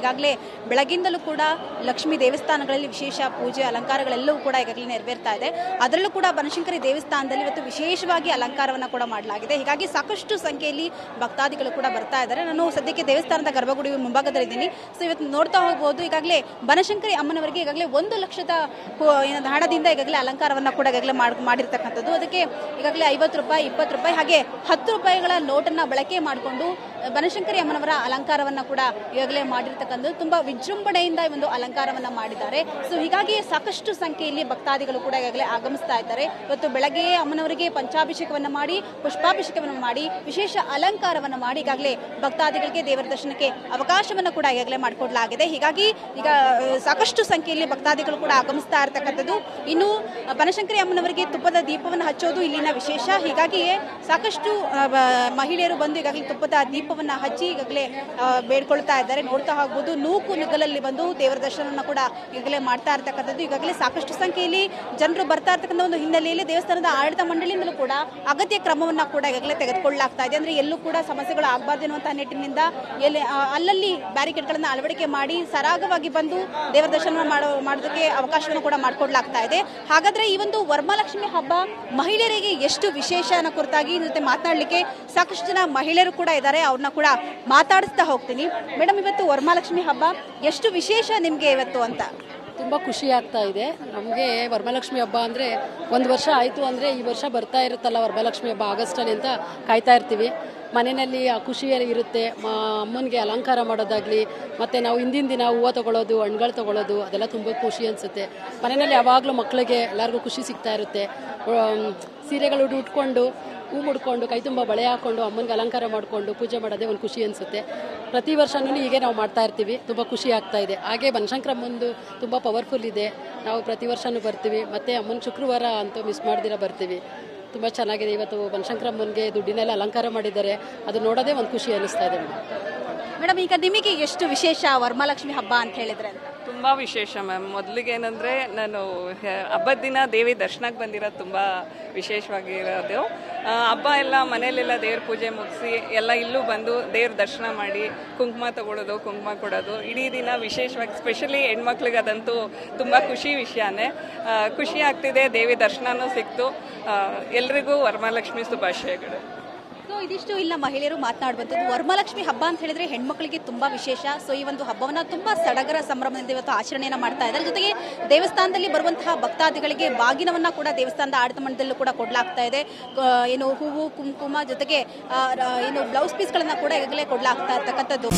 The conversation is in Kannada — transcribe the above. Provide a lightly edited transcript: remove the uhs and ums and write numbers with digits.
ಈಗಾಗಲೇ ಬೆಳಗಿಂದಲೂ ಕೂಡ ಲಕ್ಷ್ಮೀ ದೇವಸ್ಥಾನಗಳಲ್ಲಿ ವಿಶೇಷ ಪೂಜೆ ಅಲಂಕಾರಗಳೆಲ್ಲವೂ ಕೂಡ ಈಗಾಗಲೇ ನೆರವೇರ್ತಾ ಇದೆ. ಅದರಲ್ಲೂ ಕೂಡ ಬನಶಂಕರಿ ದೇವಸ್ಥಾನದಲ್ಲಿ ಇವತ್ತು ವಿಶೇಷವಾಗಿ ಅಲಂಕಾರವನ್ನು ಕೂಡ ಮಾಡಲಾಗಿದೆ. ಹೀಗಾಗಿ ಸಾಕಷ್ಟು ಸಂಖ್ಯೆಯಲ್ಲಿ ಭಕ್ತಾದಿಗಳು ಕೂಡ ಬರ್ತಾ ಇದ್ದಾರೆ. ನಾನು ಸದ್ಯಕ್ಕೆ ದೇವಸ್ಥಾನದ ಗರ್ಭಗುಡಿ ಮುಂಭಾಗದಲ್ಲಿದ್ದೀನಿ. ಸೊ ಇವತ್ತು ನೋಡ್ತಾ ಹೋಗಬಹುದು, ಈಗಾಗಲೇ ಬನಶಂಕರಿ ಅಮ್ಮನವರಿಗೆ ಈಗಾಗಲೇ 1 ಲಕ್ಷದ ಹಣದಿಂದ ಈಗಾಗಲೇ ಅಲಂಕಾರವನ್ನು ಕೂಡ ಈಗಾಗಲೇ ಮಾಡಿರ್ತಕ್ಕಂಥದ್ದು. ಅದಕ್ಕೆ ಈಗಾಗಲೇ 50 ರೂಪಾಯಿ, 20 ರೂಪಾಯಿ ಹಾಗೆ 10 ರೂಪಾಯಿಗಳ ನೋಟನ್ನು ಬಳಕೆ ಮಾಡಿಕೊಂಡು ಬನಶಂಕರಿ ಅಮ್ಮನವರ ಅಲಂಕಾರವನ್ನು ಕೂಡ ಈಗಾಗಲೇ ಮಾಡಿರ್ತಕ್ಕಂಥದ್ದು. ತುಂಬಾ ವಿಜೃಂಭಣೆಯಿಂದ ಈ ಒಂದು ಅಲಂಕಾರವನ್ನು ಮಾಡಿದ್ದಾರೆ. ಸೊ ಹೀಗಾಗಿ ಸಾಕಷ್ಟು ಸಂಖ್ಯೆಯಲ್ಲಿ ಭಕ್ತಾದಿಗಳು ಕೂಡ ಈಗಾಗಲೇ ಆಗಮಿಸ್ತಾ ಇದ್ದಾರೆ. ಇವತ್ತು ಬೆಳಗ್ಗೆಯೇ ಅಮ್ಮನವರಿಗೆ ಪಂಚಾಭಿಷೇಕವನ್ನು ಮಾಡಿ, ಪುಷ್ಪಾಭಿಷೇಕವನ್ನು ಮಾಡಿ, ವಿಶೇಷ ಅಲಂಕಾರವನ್ನು ಮಾಡಿ ಈಗಾಗಲೇ ಭಕ್ತಾದಿಗಳಿಗೆ ದೇವರ ದರ್ಶನಕ್ಕೆ ಅವಕಾಶವನ್ನು ಕೂಡ ಈಗಾಗಲೇ ಮಾಡಿಕೊಡಲಾಗಿದೆ. ಹೀಗಾಗಿ ಈಗ ಸಾಕಷ್ಟು ಸಂಖ್ಯೆಯಲ್ಲಿ ಭಕ್ತಾದಿಗಳು ಕೂಡ ಆಗಮಿಸ್ತಾ ಇರತಕ್ಕಂಥದ್ದು. ಇನ್ನು ಬನಶಂಕರಿ ಅಮ್ಮನವರಿಗೆ ತುಪ್ಪದ ದೀಪವನ್ನು ಹಚ್ಚೋದು ಇಲ್ಲಿನ ವಿಶೇಷ. ಹೀಗಾಗಿಯೇ ಸಾಕಷ್ಟು ಮಹಿಳೆಯರು ಬಂದು ಈಗಾಗಲೇ ತುಪ್ಪದ ದೀಪವನ್ನು ಹಚ್ಚಿ ಈಗಾಗಲೇ ಬೇಡ್ಕೊಳ್ತಾ ಇದ್ದಾರೆ. ನೋಡ್ತಾ ಹೋಗ್ಬೋದು, ನೂಕು ನುಗ್ಗಲಲ್ಲಿ ಬಂದು ದೇವರ ದರ್ಶನವನ್ನು ಕೂಡ ಈಗಾಗಲೇ ಮಾಡ್ತಾ ಇರತಕ್ಕಂಥದ್ದು. ಈಗಾಗಲೇ ಸಾಕಷ್ಟು ಸಂಖ್ಯೆಯಲ್ಲಿ ಜನರು ಬರ್ತಾ ಇರ್ತಕ್ಕಂಥ ಒಂದು ಹಿನ್ನೆಲೆಯಲ್ಲಿ ದೇವಸ್ಥಾನದ ಆಡಳಿತ ಮಂಡಳಿಯಿಂದಲೂ ಕೂಡ ಅಗತ್ಯ ಕ್ರಮವನ್ನು ಕೂಡ ಈಗಾಗಲೇ ತೆಗೆದುಕೊಳ್ಳಲಾಗ್ತಾ ಇದೆ. ಅಂದ್ರೆ ಎಲ್ಲೂ ಕೂಡ ಸಮಸ್ಯೆಗಳು ಆಗಬಾರ್ದು ಎನ್ನುವಂತಹ ನಿಟ್ಟಿನಿಂದ ಅಲ್ಲಲ್ಲಿ ಬ್ಯಾರಿಕೇಡ್ಗಳನ್ನು ಅಳವಡಿಕೆ ಮಾಡಿ ಸರಾಗವಾಗಿ ಬಂದು ದೇವರ ದರ್ಶನ ಮಾಡೋದಕ್ಕೆ ಅವಕಾಶವನ್ನು ಕೂಡ ಮಾಡಿಕೊಡ್ಲಾಗ್ತಾ ಇದೆ. ಹಾಗಾದ್ರೆ ಈ ಒಂದು ವರಮಹಾಲಕ್ಷ್ಮಿ ಹಬ್ಬ ಮಹಿಳೆಯರಿಗೆ ಎಷ್ಟು ವಿಶೇಷ ಅನ್ನೋ ಕುರಿತಾಗಿ ಜೊತೆ ಮಾತನಾಡಲಿಕ್ಕೆ ಸಾಕಷ್ಟು ಜನ ಮಹಿಳೆಯರು ಕೂಡ ಇದ್ದಾರೆ. ಅವ್ರನ್ನ ಕೂಡ ಮಾತಾಡಿಸ್ತಾ ಹೋಗ್ತೀನಿ. ಮೇಡಮ್, ಇವತ್ತು ವರಮಹಾಲಕ್ಷ್ಮಿ ಹಬ್ಬ ಎಷ್ಟು ವಿಶೇಷ ನಿಮ್ಗೆ ಇವತ್ತು ಅಂತ? ತುಂಬ ಖುಷಿ ಆಗ್ತಾ ಇದೆ ನಮಗೆ. ವರಮಹಾಲಕ್ಷ್ಮಿ ಹಬ್ಬ ಅಂದರೆ 1 ವರ್ಷ ಆಯಿತು ಅಂದರೆ ಈ ವರ್ಷ ಬರ್ತಾ ಇರುತ್ತಲ್ಲ ವರಮಹಾಲಕ್ಷ್ಮಿ ಹಬ್ಬ ಆಗಸ್ಟಲ್ಲಿ ಅಂತ ಕಾಯ್ತಾ ಇರ್ತೀವಿ. ಮನೆಯಲ್ಲಿ ಆ ಖುಷಿಯಲ್ಲಿ ಇರುತ್ತೆ. ಅಮ್ಮನಿಗೆ ಅಲಂಕಾರ ಮಾಡೋದಾಗಲಿ, ಮತ್ತು ನಾವು ಹಿಂದಿನ ದಿನ ಹೂವು ತೊಗೊಳ್ಳೋದು, ಹಣ್ಗಳು ತೊಗೊಳ್ಳೋದು, ಅದೆಲ್ಲ ತುಂಬ ಖುಷಿ ಅನಿಸುತ್ತೆ. ಮನೆಯಲ್ಲಿ ಯಾವಾಗಲೂ ಮಕ್ಕಳಿಗೆ ಎಲ್ಲರಿಗೂ ಖುಷಿ ಸಿಗ್ತಾ ಇರುತ್ತೆ. ಸೀರೆಗಳು ಉಟ್ಕೊಂಡು, ಹೂ ಮುಡ್ಕೊಂಡು, ಕೈ ತುಂಬ ಬಳೆ ಹಾಕ್ಕೊಂಡು ಅಮ್ಮನಿಗೆ ಅಲಂಕಾರ ಮಾಡಿಕೊಂಡು ಪೂಜೆ ಮಾಡೋದೇ ಒಂದು ಖುಷಿ ಅನಿಸುತ್ತೆ. ಪ್ರತಿ ವರ್ಷವೂ ಹೀಗೆ ನಾವು ಮಾಡ್ತಾ ಇರ್ತೀವಿ. ತುಂಬ ಖುಷಿ ಆಗ್ತಾ ಇದೆ. ಹಾಗೆ ಬನಶಂಕರಮ್ಮಂದು ತುಂಬ ಪವರ್ಫುಲ್ ಇದೆ. ನಾವು ಪ್ರತಿ ವರ್ಷವೂ ಬರ್ತೀವಿ. ಮತ್ತು ಅಮ್ಮನ ಶುಕ್ರವಾರ ಅಂತೂ ಮಿಸ್ ಮಾಡ್ದಿರ ಬರ್ತೀವಿ. ತುಂಬ ಚೆನ್ನಾಗಿದೆ. ಇವತ್ತು ಬನಶಂಕರಮ್ಮನಿಗೆ ದುಡ್ಡಿನೆಲ್ಲ ಅಲಂಕಾರ ಮಾಡಿದ್ದಾರೆ. ಅದು ನೋಡೋದೇ ಒಂದು ಖುಷಿ ಅನ್ನಿಸ್ತಾ ಇದೆ ಮೇಡಮ್. ಈಗ ನಿಮಗೆ ಎಷ್ಟು ವಿಶೇಷ ವರಮಹಾಲಕ್ಷ್ಮಿ ಹಬ್ಬ ಅಂತ ಹೇಳಿದ್ರೆ? ತುಂಬ ವಿಶೇಷ ಮ್ಯಾಮ್. ಮೊದಲಿಗೆ ಏನಂದರೆ ನಾನು ಹಬ್ಬದ ದಿನ ದೇವಿ ದರ್ಶನಕ್ಕೆ ಬಂದಿರೋದು ತುಂಬ ವಿಶೇಷವಾಗಿರೋದು. ಹಬ್ಬ ಎಲ್ಲ ಮನೆಯಲ್ಲೆಲ್ಲ ದೇವ್ರ ಪೂಜೆ ಮುಗಿಸಿ ಎಲ್ಲ ಇಲ್ಲೂ ಬಂದು ದೇವ್ರ ದರ್ಶನ ಮಾಡಿ ಕುಂಕುಮ ತಗೊಳ್ಳೋದು, ಕುಂಕುಮ ಕೊಡೋದು, ಇಡೀ ದಿನ ವಿಶೇಷವಾಗಿ ಸ್ಪೆಷಲಿ ಹೆಣ್ಮಕ್ಳಿಗೆ ಅದಂತೂ ತುಂಬ ಖುಷಿ ವಿಷಯನೇ. ಖುಷಿ ಆಗ್ತಿದೆ. ದೇವಿ ದರ್ಶನನೂ ಸಿಕ್ತು. ಎಲ್ರಿಗೂ ವರಮಹಾಲಕ್ಷ್ಮಿ ಶುಭಾಶಯಗಳು. ಸೊ ಇದಿಷ್ಟು ಇಲ್ಲ ಮಹಿಳೆಯರು ಮಾತನಾಡುವಂಥದ್ದು. ವರಮಹಾಲಕ್ಷ್ಮಿ ಹಬ್ಬ ಅಂತ ಹೇಳಿದ್ರೆ ಹೆಣ್ಮಕ್ಳಿಗೆ ತುಂಬಾ ವಿಶೇಷ. ಸೊ ಈ ಒಂದು ಹಬ್ಬವನ್ನ ತುಂಬಾ ಸಡಗರ ಸಂಭ್ರಮದಿಂದ ಇವತ್ತು ಆಚರಣೆಯನ್ನ ಮಾಡ್ತಾ ಇದ್ದಾರೆ. ಜೊತೆಗೆ ದೇವಸ್ಥಾನದಲ್ಲಿ ಬರುವಂತಹ ಭಕ್ತಾದಿಗಳಿಗೆ ಬಾಗಿನವನ್ನ ಕೂಡ ದೇವಸ್ಥಾನದ ಆಡಳಿತ ಮಂಡಳಿಯಲ್ಲೂ ಕೂಡ ಕೊಡಲಾಗ್ತಾ ಇದೆ. ಏನು ಹೂವು, ಕುಂಕುಮ, ಜೊತೆಗೆ ಏನು ಬ್ಲೌಸ್ ಪೀಸ್ಗಳನ್ನ ಕೂಡ ಈಗಾಗಲೇ ಕೊಡಲಾಗ್ತಾ ಇರ್ತಕ್ಕಂಥದ್ದು.